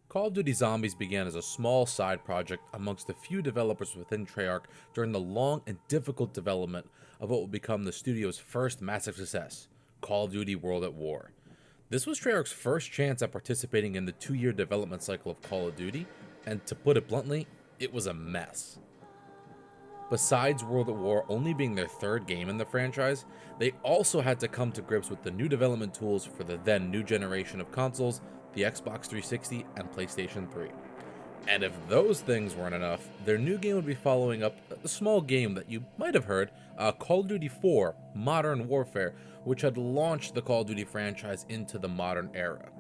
Call of Duty Zombies began as a small side project amongst a few developers within Treyarch during the long and difficult development of what would become the studio's first massive success, Call of Duty World at War. This was Treyarch's first chance at participating in the 2-year development cycle of Call of Duty, and to put it bluntly, it was a mess. Besides World at War only being their third game in the franchise, they also had to come to grips with the new development tools for the then new generation of consoles, the Xbox 360 and PlayStation 3. And if those things weren't enough, their new game would be following up a small game that you might have heard, Call of Duty 4 Modern Warfare, which had launched the Call of Duty franchise into the modern era.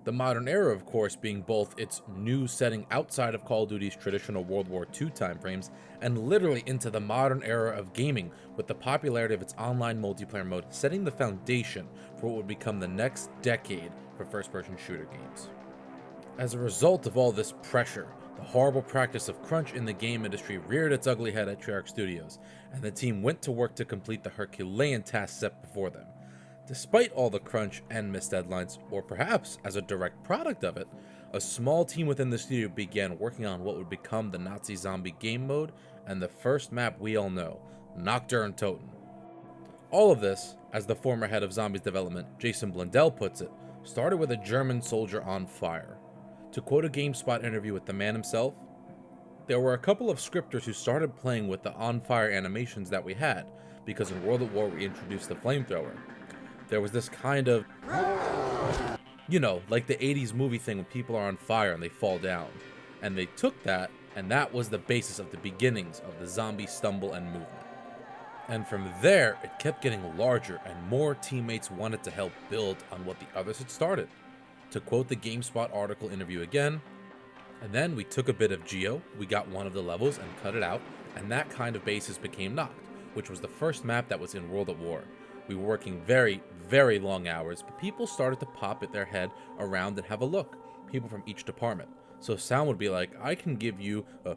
The modern era, of course, being both its new setting outside of Call of Duty's traditional World War II timeframes, and literally into the modern era of gaming, with the popularity of its online multiplayer mode setting the foundation for what would become the next decade for first-person shooter games. As a result of all this pressure, the horrible practice of crunch in the game industry reared its ugly head at Treyarch Studios, and the team went to work to complete the Herculean task set before them. Despite all the crunch and missed deadlines, or perhaps as a direct product of it, a small team within the studio began working on what would become the Nazi zombie game mode and the first map we all know, Nocturne Toten. All of this, as the former head of Zombies development, Jason Blundell, puts it, started with a German soldier on fire. To quote a GameSpot interview with the man himself, "There were a couple of scripters who started playing with the on-fire animations that we had, because in World at War we introduced the flamethrower. There was this kind of, like the 80s movie thing when people are on fire and they fall down. And they took that, and that was the basis of the beginnings of the zombie stumble and movement. And from there, it kept getting larger and more teammates wanted to help build on what the others had started." To quote the GameSpot article interview again, "And then we took a bit of Geo, we got one of the levels and cut it out, and that kind of basis became Noct, which was the first map that was in World at War. We were working very, very long hours, but people started to pop at their head around and have a look, people from each department. So sound would be like, I can give you a...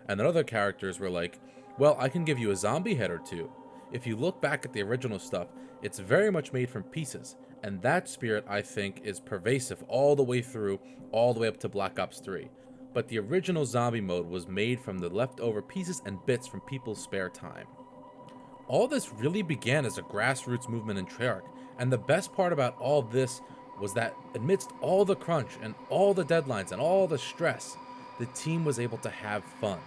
And then other characters were like, well, I can give you a zombie head or two. If you look back at the original stuff, it's very much made from pieces, and that spirit, I think, is pervasive all the way through, all the way up to Black Ops 3. But the original zombie mode was made from the leftover pieces and bits from people's spare time." All this really began as a grassroots movement in Treyarch, and the best part about all this was that amidst all the crunch and all the deadlines and all the stress, the team was able to have fun.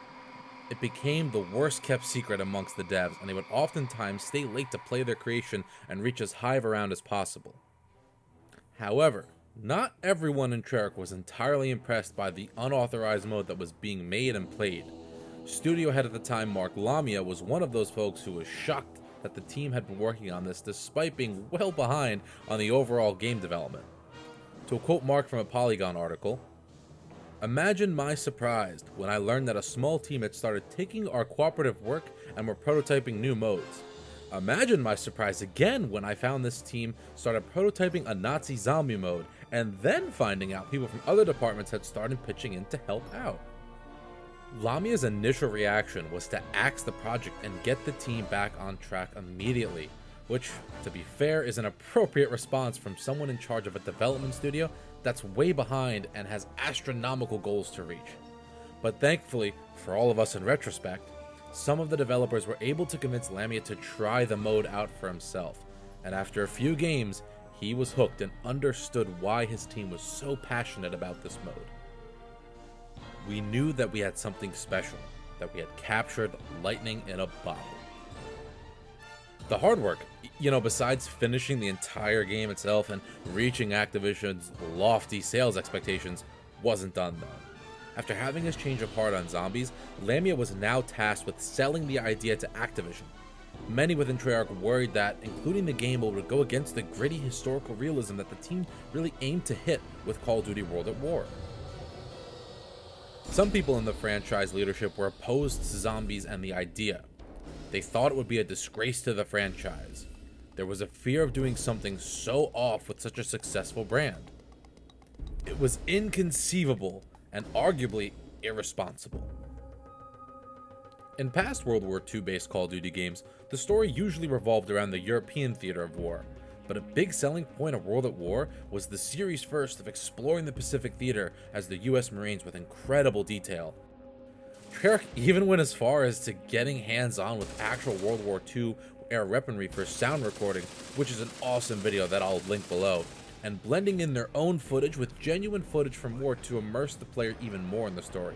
It became the worst kept secret amongst the devs, and they would oftentimes stay late to play their creation and reach as high of a round as possible. However, not everyone in Treyarch was entirely impressed by the unauthorized mode that was being made and played. Studio head at the time, Mark Lamia, was one of those folks who was shocked that the team had been working on this despite being well behind on the overall game development. To quote Mark from a Polygon article, "Imagine my surprise when I learned that a small team had started taking our cooperative work and were prototyping new modes. Imagine my surprise again when I found this team started prototyping a Nazi zombie mode, and then finding out people from other departments had started pitching in to help out." Lamia's initial reaction was to axe the project and get the team back on track immediately, which, to be fair, is an appropriate response from someone in charge of a development studio that's way behind and has astronomical goals to reach. But thankfully, for all of us in retrospect, some of the developers were able to convince Lamia to try the mode out for himself, and after a few games, he was hooked and understood why his team was so passionate about this mode. We knew that we had something special, that we had captured lightning in a bottle. The hard work, besides finishing the entire game itself and reaching Activision's lofty sales expectations, wasn't done though. After having his change of heart on zombies, Lamia was now tasked with selling the idea to Activision. Many within Treyarch worried that including the game would go against the gritty historical realism that the team really aimed to hit with Call of Duty World at War. Some people in the franchise leadership were opposed to zombies and the idea. They thought it would be a disgrace to the franchise. There was a fear of doing something so off with such a successful brand. It was inconceivable and arguably irresponsible. In past World War II based Call of Duty games, the story usually revolved around the European theater of war, but a big selling point of World at War was the series' first of exploring the Pacific theater as the US Marines with incredible detail. Treyarch even went as far as to getting hands-on with actual World War II era weaponry for sound recording, which is an awesome video that I'll link below, and blending in their own footage with genuine footage from war to immerse the player even more in the story.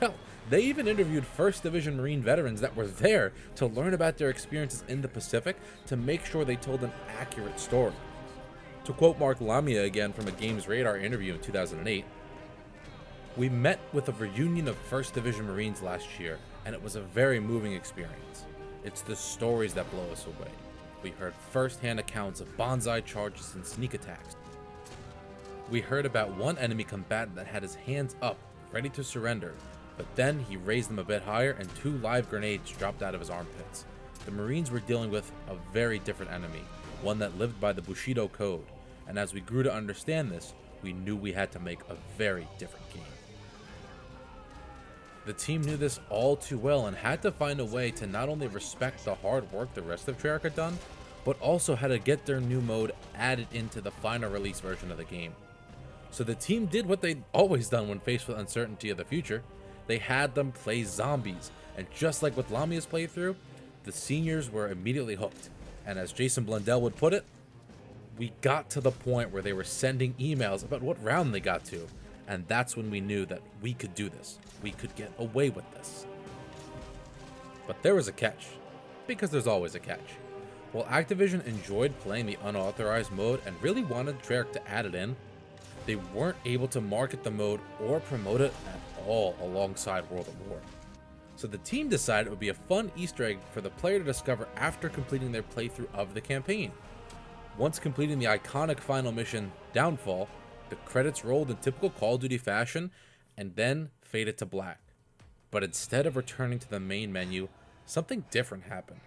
Hell, they even interviewed 1st Division Marine veterans that were there to learn about their experiences in the Pacific to make sure they told an accurate story. To quote Mark Lamia again from a Games Radar interview in 2008, "We met with a reunion of 1st Division Marines last year, and it was a very moving experience. It's the stories that blow us away. We heard first-hand accounts of bonsai charges and sneak attacks. We heard about one enemy combatant that had his hands up, ready to surrender, but then he raised them a bit higher and 2 live grenades dropped out of his armpits. The Marines were dealing with a very different enemy, one that lived by the Bushido code, and as we grew to understand this, we knew we had to make a very different game." The team knew this all too well and had to find a way to not only respect the hard work the rest of Treyarch had done, but also how to get their new mode added into the final release version of the game. So the team did what they'd always done when faced with uncertainty of the future. They had them play zombies, and just like with Lamia's playthrough, the seniors were immediately hooked. And as Jason Blundell would put it, we got to the point where they were sending emails about what round they got to, and that's when we knew that we could do this. We could get away with this. But there was a catch, because there's always a catch. While Activision enjoyed playing the unauthorized mode and really wanted Treyarch to add it in, they weren't able to market the mode or promote it at all alongside World at War. So the team decided it would be a fun Easter egg for the player to discover after completing their playthrough of the campaign. Once completing the iconic final mission, Downfall, the credits rolled in typical Call of Duty fashion and then faded to black. But instead of returning to the main menu, something different happened.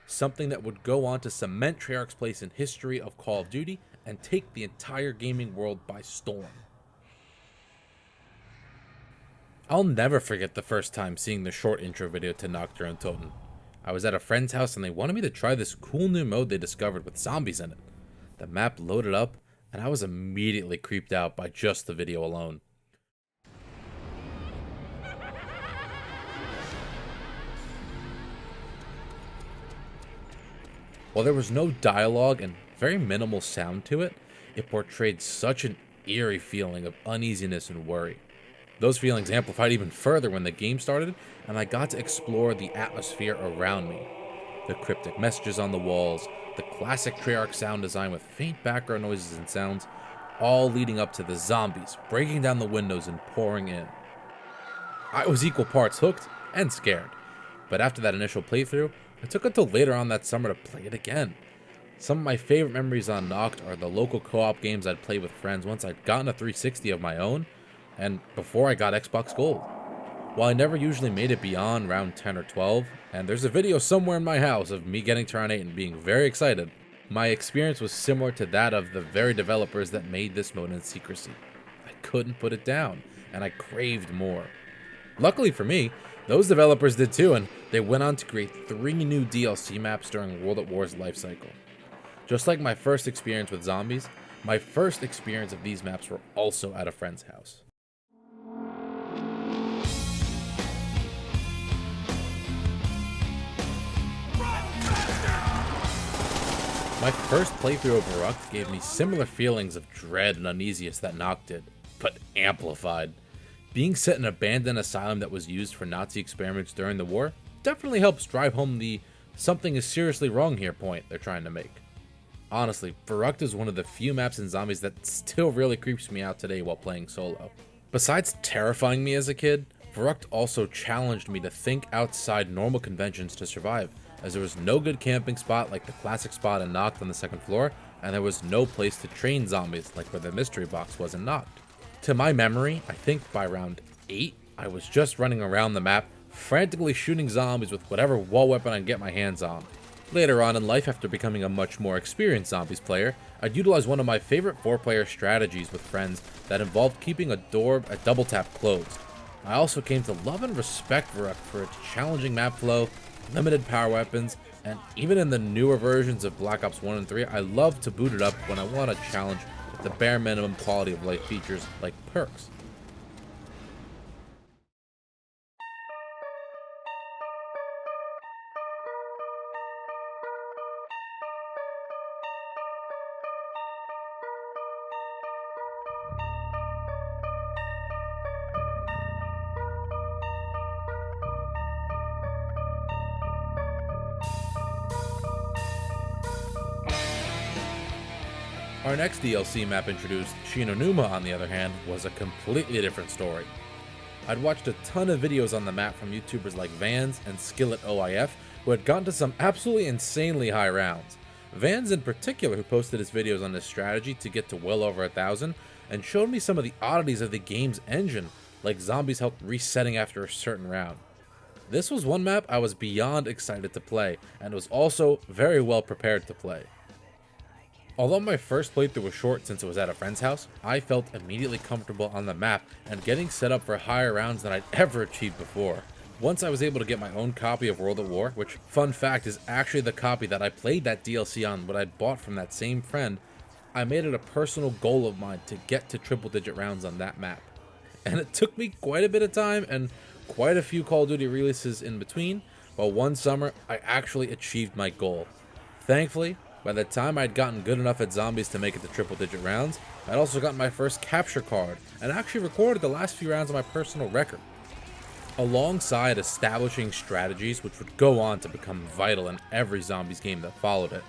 Something that would go on to cement Treyarch's place in history of Call of Duty and take the entire gaming world by storm. I'll never forget the first time seeing the short intro video to Nocturne Toten. I was at a friend's house and they wanted me to try this cool new mode they discovered with zombies in it. The map loaded up and I was immediately creeped out by just the video alone. While there was no dialogue and very minimal sound to it, it portrayed such an eerie feeling of uneasiness and worry. Those feelings amplified even further when the game started and I got to explore the atmosphere around me. The cryptic messages on the walls, the classic Treyarch sound design with faint background noises and sounds, all leading up to the zombies breaking down the windows and pouring in. I was equal parts hooked and scared, but after that initial playthrough, it took until later on that summer to play it again. Some of my favorite memories on Noct are the local co-op games I'd play with friends once I'd gotten a 360 of my own, and before I got Xbox Gold. While I never usually made it beyond round 10 or 12, and there's a video somewhere in my house of me getting to round 8 and being very excited, my experience was similar to that of the very developers that made this mode in secrecy. I couldn't put it down, and I craved more. Luckily for me, those developers did too, and they went on to create 3 new DLC maps during World at War's lifecycle. Just like my first experience with zombies, my first experience of these maps were also at a friend's house. My first playthrough of Verrückt gave me similar feelings of dread and uneasiness that Noct did, but amplified. Being set in an abandoned asylum that was used for Nazi experiments during the war definitely helps drive home the "something is seriously wrong here" point they're trying to make. Honestly, Verrückt is one of the few maps in zombies that still really creeps me out today while playing solo. Besides terrifying me as a kid, Verrückt also challenged me to think outside normal conventions to survive, as there was no good camping spot like the classic spot in Noct on the 2nd floor, and there was no place to train zombies like where the mystery box was in Noct. To my memory, I think by round 8, I was just running around the map, frantically shooting zombies with whatever wall weapon I could get my hands on. Later on in life, after becoming a much more experienced zombies player, I'd utilize one of my favorite 4-player strategies with friends that involved keeping a door at double tap closed. I also came to love and respect Verrückt for its challenging map flow, limited power weapons, and even in the newer versions of Black Ops 1 and 3, I love to boot it up when I want a challenge with the bare minimum quality of life features like perks. Our next DLC map introduced, Shinonuma, on the other hand, was a completely different story. I'd watched a ton of videos on the map from YouTubers like Vans and Skillet OIF, who had gotten to some absolutely insanely high rounds. Vans in particular, who posted his videos on this strategy to get to well over 1,000, and showed me some of the oddities of the game's engine, like zombies' health resetting after a certain round. This was one map I was beyond excited to play, and was also very well prepared to play. Although my first playthrough was short since it was at a friend's house, I felt immediately comfortable on the map and getting set up for higher rounds than I'd ever achieved before. Once I was able to get my own copy of World at War, which, fun fact, is actually the copy that I played that DLC on, what I'd bought from that same friend, I made it a personal goal of mine to get to triple-digit rounds on that map. And it took me quite a bit of time and quite a few Call of Duty releases in between, but one summer I actually achieved my goal. Thankfully, by the time I'd gotten good enough at zombies to make it to triple-digit rounds, I'd also gotten my first capture card, and actually recorded the last few rounds of my personal record. Alongside establishing strategies which would go on to become vital in every zombies game that followed it,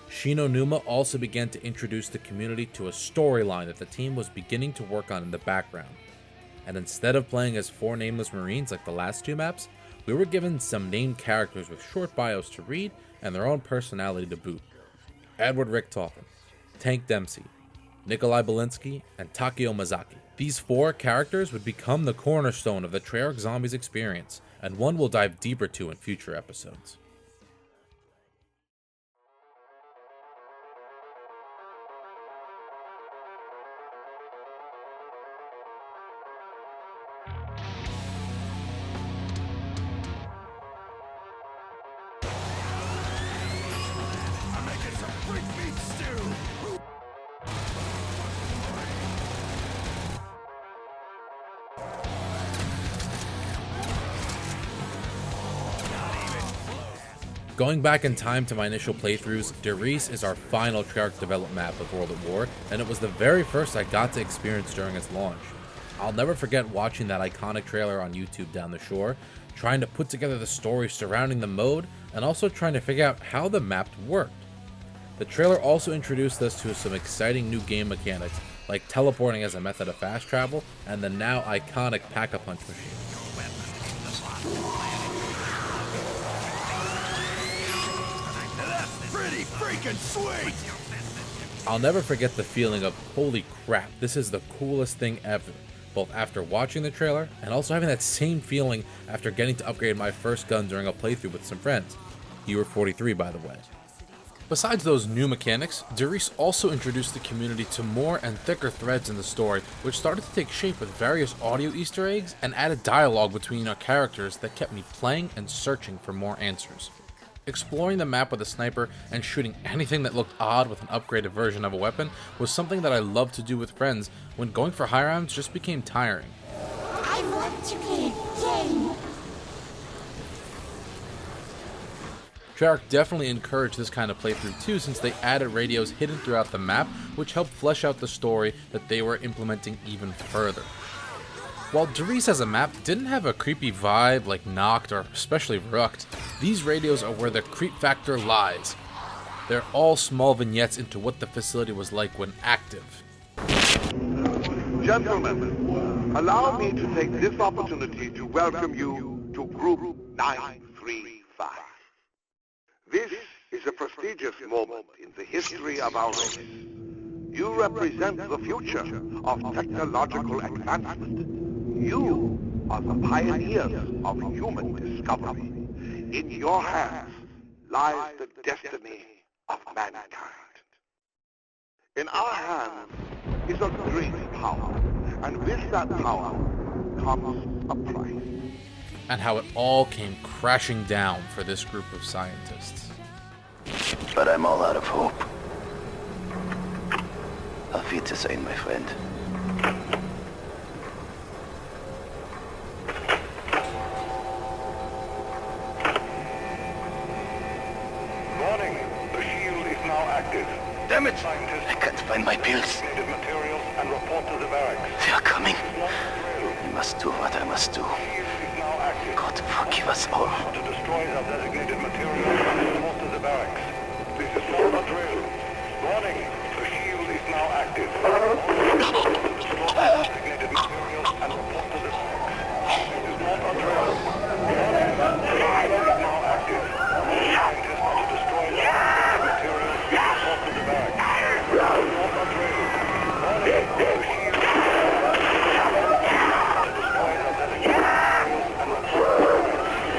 Shinonuma also began to introduce the community to a storyline that the team was beginning to work on in the background. And instead of playing as 4 nameless Marines like the last 2 maps, we were given some named characters with short bios to read and their own personality to boot. Edward Richtofen, Tank Dempsey, Nikolai Belinsky, and Takeo Mazaki. These 4 characters would become the cornerstone of the Treyarch Zombies experience, and one we'll dive deeper to in future episodes. Going back in time to my initial playthroughs, Der Riese is our final Treyarch developed map of World at War, and it was the very first I got to experience during its launch. I'll never forget watching that iconic trailer on YouTube down the shore, trying to put together the story surrounding the mode, and also trying to figure out how the map worked. The trailer also introduced us to some exciting new game mechanics, like teleporting as a method of fast travel, and the now iconic Pack-a-Punch machine. Pretty freaking sweet! I'll never forget the feeling of, holy crap, this is the coolest thing ever, both after watching the trailer and also having that same feeling after getting to upgrade my first gun during a playthrough with some friends. You were 43, by the way. Besides those new mechanics, Der Riese also introduced the community to more and thicker threads in the story, which started to take shape with various audio Easter eggs and added dialogue between our characters that kept me playing and searching for more answers. Exploring the map with a sniper and shooting anything that looked odd with an upgraded version of a weapon was something that I loved to do with friends when going for high rounds just became tiring. I want to play a game. Treyarch definitely encouraged this kind of playthrough too, since they added radios hidden throughout the map, which helped flesh out the story that they were implementing even further. While Der Riese as a map didn't have a creepy vibe like Nacht or especially Verrückt, these radios are where the creep factor lies. They're all small vignettes into what the facility was like when active. Gentlemen, allow me to take this opportunity to welcome you to Group 935. This is a prestigious moment in the history of our race. You represent the future of technological advancement. You are the pioneers of human discovery. In your hands lies the destiny of mankind. In our hands is a great power, and with that power comes a price. And how it all came crashing down for this group of scientists. But I'm all out of hope. Auf Wiedersehen, my friend. Warning, the shield is now active. Damn it! Scientists I can't find my pills. needed materials and report to the barracks. They are coming. Not drill. I must do what I must do. Shield is now active. God forgive us all. To destroy the designated materials and report to the barracks. This is not a drill. Warning, the shield is now active. To destroy the designated materials and report to the barracks. This is not a drill. Warning, the shield is now active. Scientists are to destroy the designated materials and report to the barracks. This is not a drill. Warning, the shield is now active. To destroy the designated materials and report to the barracks.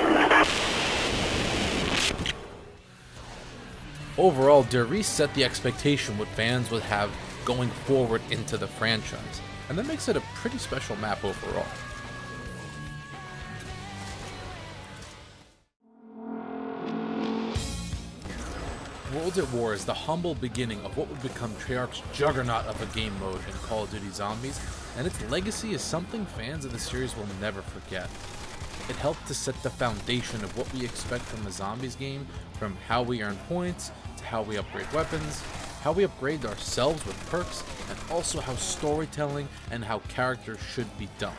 Overall, Derice set the expectation what fans would have going forward into the franchise, and that makes it a pretty special map overall. World at War is the humble beginning of what would become Treyarch's juggernaut of a game mode in Call of Duty Zombies, and its legacy is something fans of the series will never forget. It helped to set the foundation of what we expect from the Zombies game, from how we earn points, to how we upgrade weapons, how we upgrade ourselves with perks, and also how storytelling and how characters should be done.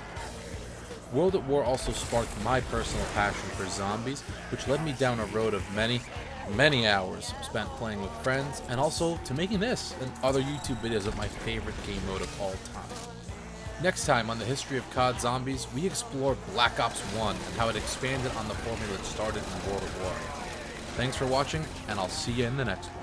World at War also sparked my personal passion for zombies, which led me down a road of many hours spent playing with friends, and also to making this and other YouTube videos of my favorite game mode of all time. Next time on the history of COD Zombies, we explore Black Ops 1 and how it expanded on the formula that started in World at War. Thanks for watching, and I'll see you in the next one.